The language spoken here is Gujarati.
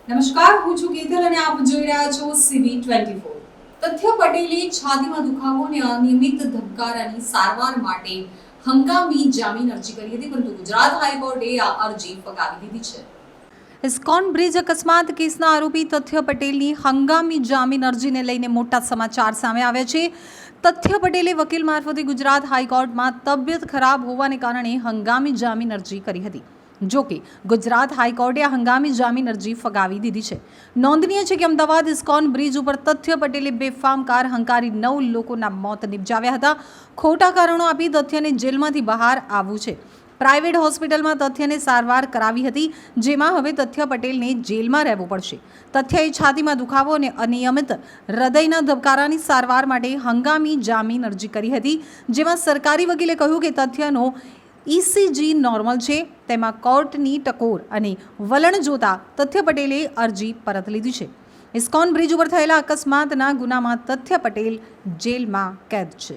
નમસ્કાર, હું છું કેતલ અને આપ જોઈ રહ્યા છો CB24. તથ્ય પટેલે છાતીમાં દુખાવો અને અનિયમિત ધબકારાની સારવાર માટે હંગામી જામીન અરજી કરી હતી, પરંતુ ગુજરાત હાઈકોર્ટે આ અરજી ફગાવી દીધી છે. ઇસ્કોન બ્રિજ અકસ્માત કેસના આરોપી તથ્ય પટેલની હંગામી જામીન અરજીને લઈને મોટા સમાચાર સામે આવ્યા છે. તથ્ય પટેલે વકીલ મારફતે ગુજરાત હાઈકોર્ટમાં તબિયત ખરાબ હોવાને કારણે હંગામી જામીન અરજી કરી હતી. જો કે ગુજરાત હાઈકોર્ટે આ હંગામી જામીન અરજી ફગાવી દીધી છે. નોંધનીય છે કે અમદાવાદ ઇસ્કોન બ્રિજ ઉપર તથ્ય પટેલે બેફામ કાર હંકારી 9 લોકોના મોત નિપજાવ્યા હતા. ખોટા કારણો આપી તથ્યને જેલમાંથી બહાર આવવું છે. પ્રાઇવેટ હોસ્પિટલમાં તથ્યને સારવાર કરાવી હતી, જેમાં હવે તથ્ય પટેલને જેલમાં રહેવું પડશે. તથ્યએ છાતીમાં દુખાવો અને અનિયમિત હૃદયના ધબકારાની સારવાર માટે હંગામી જામીન અરજી કરી હતી, જેમાં સરકારી વકીલે કહ્યું કે તથ્યનો ECG નોર્મલ છે. તેમાં કોર્ટની ટકોર અને વલણ જોતા તથ્ય પટેલે અરજી પરત લીધી છે. ઇસ્કોન બ્રિજ ઉપર થયેલા અકસ્માતના ગુનામાં તથ્ય પટેલ જેલમાં કેદ છે.